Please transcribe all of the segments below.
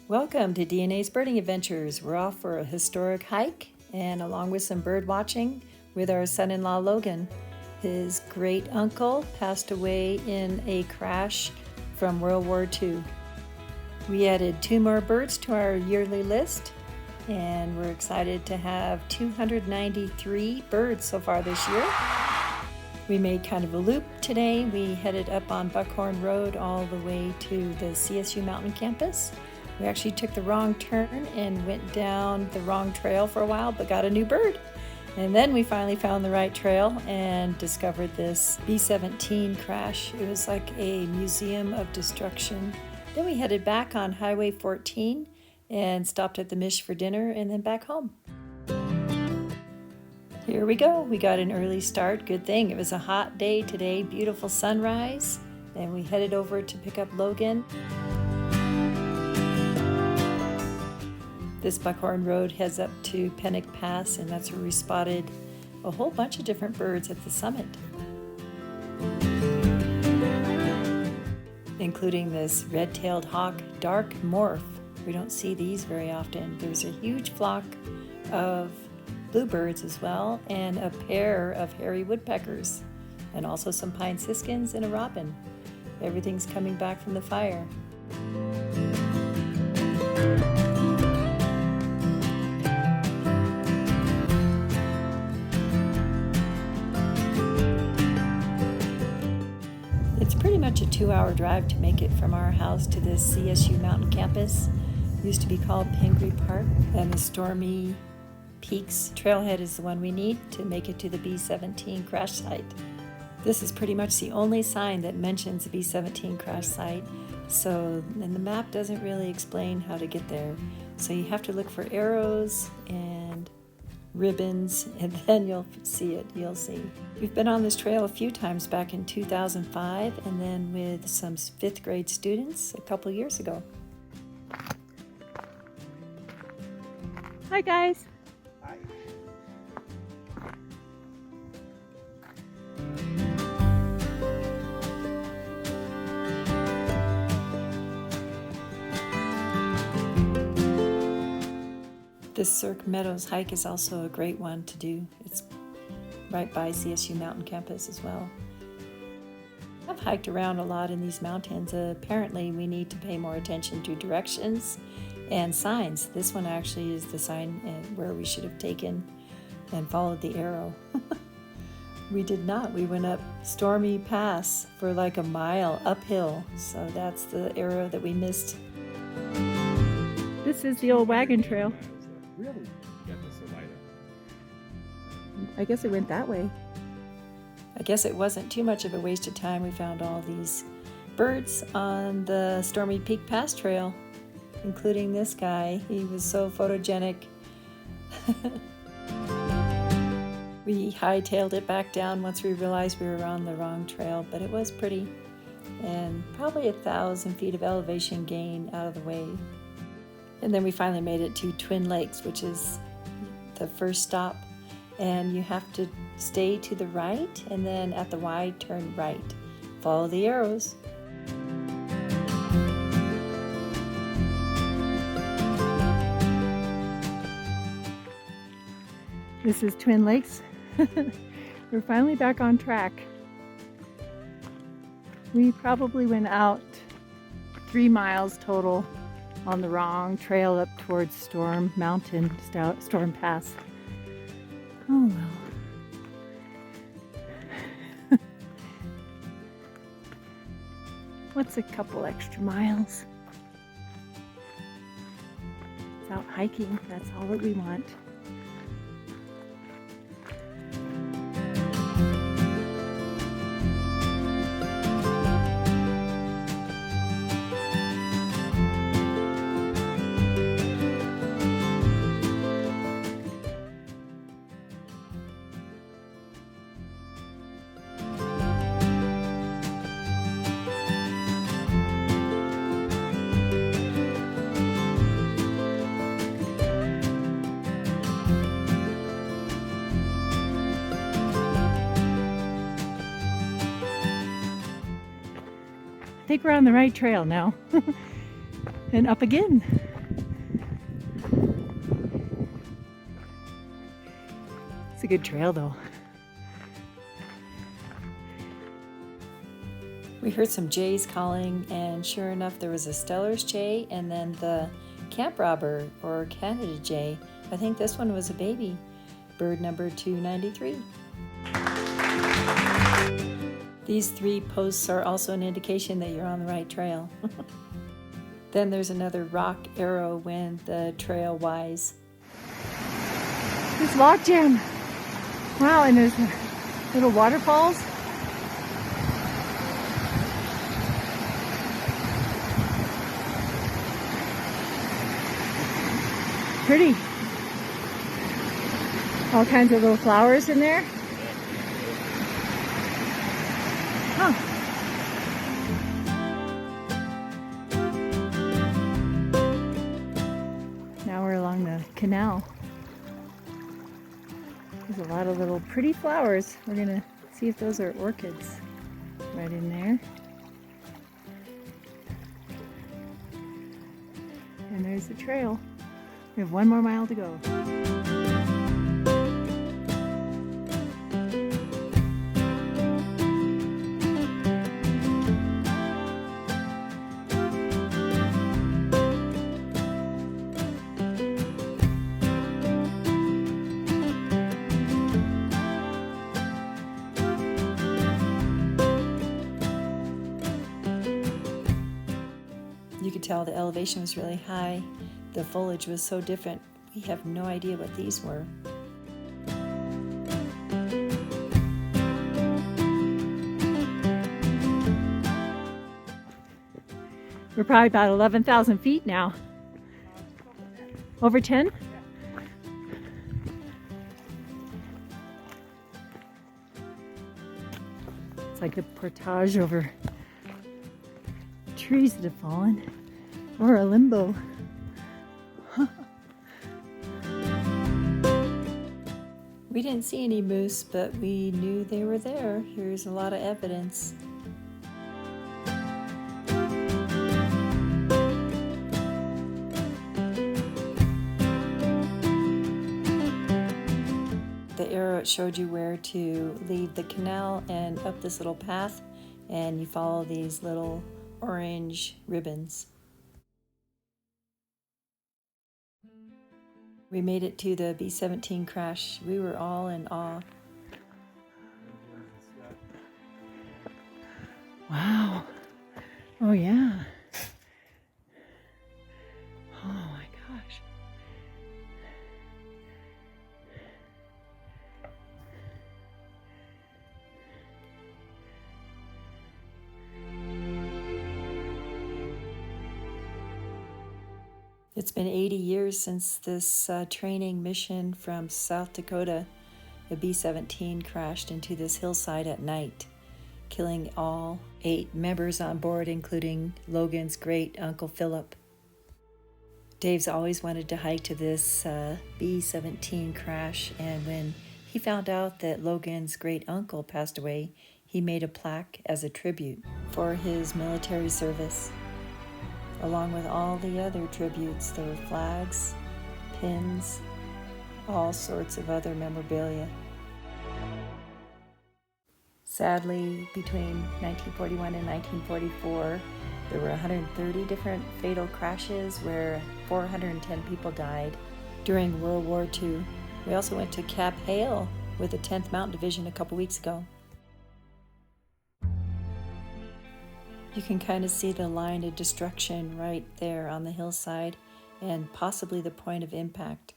Welcome to DNA's Birding Adventures. We're off for a historic hike and along with some bird watching with our son-in-law Logan. His great uncle passed away in a crash from World War II. We added 2 more birds to our yearly list and we're excited to have 293 birds so far this year. We made kind of a loop today. We headed up on Buckhorn Road all the way to the CSU Mountain campus. We actually took the wrong turn and went down the wrong trail for a while, but got a new bird. And then we finally found the right trail and discovered this B-17 crash. It was like a museum of destruction. Then we headed back on Highway 14 and stopped at the Mish for dinner and then back home. Here we go. We got an early start. Good thing. It was a hot day today, beautiful sunrise. And we headed over to pick up Logan. This Buckhorn Road heads up to Stormy Pass, and that's where we spotted a whole bunch of different birds at the summit, including this red-tailed hawk, dark morph. We don't see these very often. There's a huge flock of bluebirds as well, and a pair of hairy woodpeckers, and also some pine siskins and a robin. Everything's coming back from the fire. It's pretty much a 2-hour drive to make it from our house to this CSU Mountain campus. It used to be called Pingree Park, and the Stormy Peaks trailhead is the one we need to make it to the B-17 crash site. This is pretty much the only sign that mentions the B-17 crash site, and the map doesn't really explain how to get there. So you have to look for arrows and ribbons, and then you'll see it. You'll see. We've been on this trail a few times back in 2005 and then with some 5th grade students a couple years ago. Hi guys. Hi. This Cirque Meadows hike is also a great one to do. It's right by CSU Mountain campus as well. I've hiked around a lot in these mountains. Apparently we need to pay more attention to directions and signs. This one actually is the sign where we should have taken and followed the arrow. We did not. We went up Stormy Pass for like a mile uphill, so that's the arrow that we missed. This is the old wagon trail. Really? Get this lighter. I guess it went that way. I guess it wasn't too much of a waste of time. We found all these birds on the Stormy Peak Pass trail, including this guy. He was so photogenic. We hightailed it back down once we realized we were on the wrong trail, but it was pretty, and probably 1,000 feet of elevation gain out of the way. And then we finally made it to Twin Lakes, which is the first stop. And you have to stay to the right, and then at the Y, turn right. Follow the arrows. This is Twin Lakes. We're finally back on track. We probably went out 3 miles total on the wrong trail up towards Storm Mountain, Storm Pass. Oh well. What's a couple extra miles? It's out hiking, that's all that we want. I think we're on the right trail now. And up again. a good trail though. We heard some jays calling, and sure enough there was a Steller's jay and then the camp robber or Canada jay. I think this one was a baby. Bird number 293. These 3 posts are also an indication that you're on the right trail. Then there's another rock arrow when the trail wise. This logjam. Wow, and there's little waterfalls. Pretty. All kinds of little flowers in there. Huh. Now we're along the canal. There's a lot of little pretty flowers. We're gonna see if those are orchids right in there. And there's the trail. We have 1 more mile to go. You could tell the elevation was really high. The foliage was so different. We have no idea what these were. We're probably about 11,000 feet now. Over 10? It's like a portage over trees that have fallen, or a limbo. We didn't see any moose, but we knew they were there. Here's a lot of evidence. The arrow showed you where to leave the canal and up this little path, and you follow these little orange ribbons. We made it to the B-17 crash. We were all in awe. Wow. Oh yeah. Oh my gosh. It's been 80 years since this training mission from South Dakota. The B-17 crashed into this hillside at night, killing all 8 members on board, including Logan's great uncle Philip. Dave's always wanted to hike to this B-17 crash, and when he found out that Logan's great uncle passed away, he made a plaque as a tribute for his military service. Along with all the other tributes, there were flags, pins, all sorts of other memorabilia. Sadly, between 1941 and 1944, there were 130 different fatal crashes where 410 people died during World War II. We also went to Cap Hale with the 10th Mountain Division a couple weeks ago. You can kind of see the line of destruction right there on the hillside and possibly the point of impact.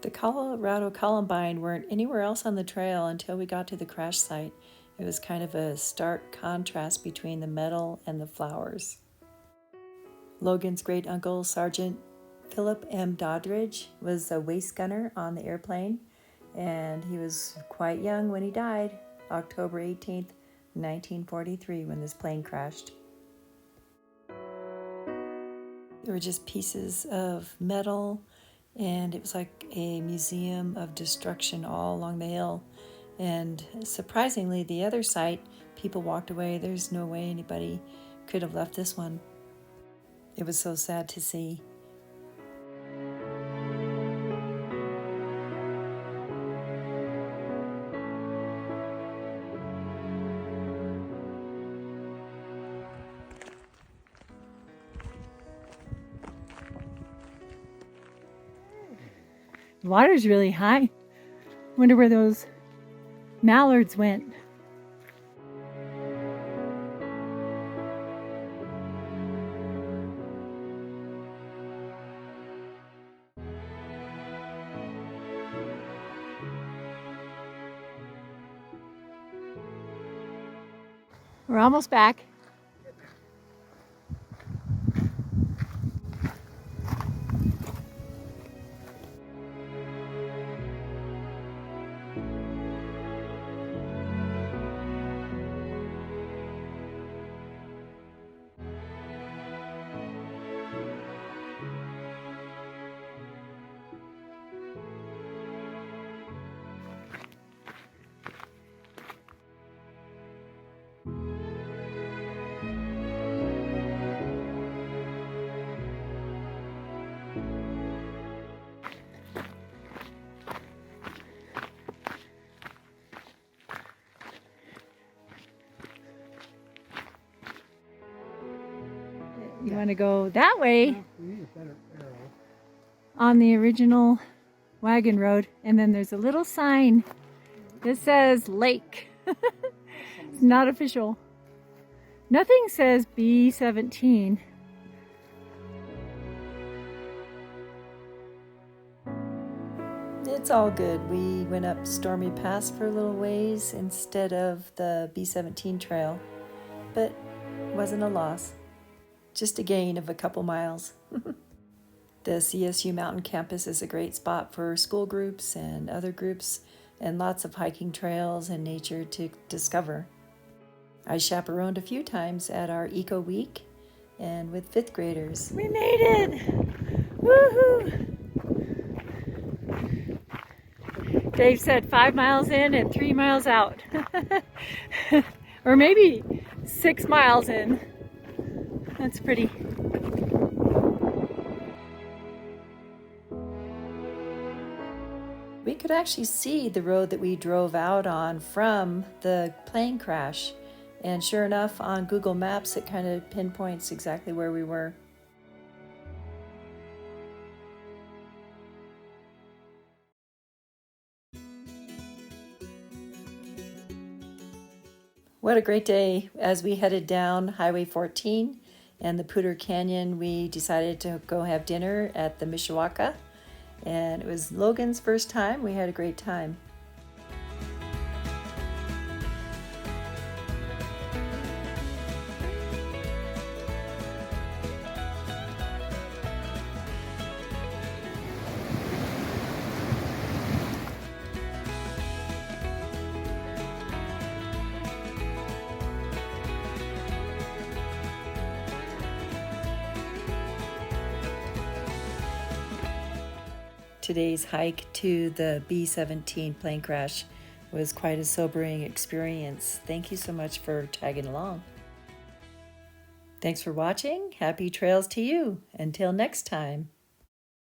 The Colorado Columbine weren't anywhere else on the trail until we got to the crash site. It was kind of a stark contrast between the metal and the flowers. Logan's great uncle, Sergeant Philip M. Doddridge, was a waist gunner on the airplane. and he was quite young when he died, October 18th, 1943, when this plane crashed. There were just pieces of metal, and it was like a museum of destruction all along the hill. And surprisingly, the other site, people walked away. There's no way anybody could have left this one. It was so sad to see. The water's really high. Wonder where those mallards went. We're almost back. You want to go that way on the original wagon road, and then there's a little sign that says lake. It's not official. Nothing says B-17. It's all good. We went up Stormy Pass for a little ways instead of the B-17 trail, but it wasn't a loss. Just a gain of a couple miles. The CSU Mountain Campus is a great spot for school groups and other groups, and lots of hiking trails and nature to discover. I chaperoned a few times at our Eco Week and with 5th graders. We made it! Woohoo! Dave said 5 miles in and 3 miles out. Or maybe 6 miles in. That's pretty. We could actually see the road that we drove out on from the plane crash. And sure enough, on Google Maps, it kind of pinpoints exactly where we were. What a great day. As we headed down Highway 14 and the Poudre Canyon, we decided to go have dinner at the Mishawaka. And it was Logan's first time. We had a great time. Today's hike to the B-17 plane crash was quite a sobering experience. Thank you so much for tagging along. Thanks for watching. Happy trails to you. Until next time.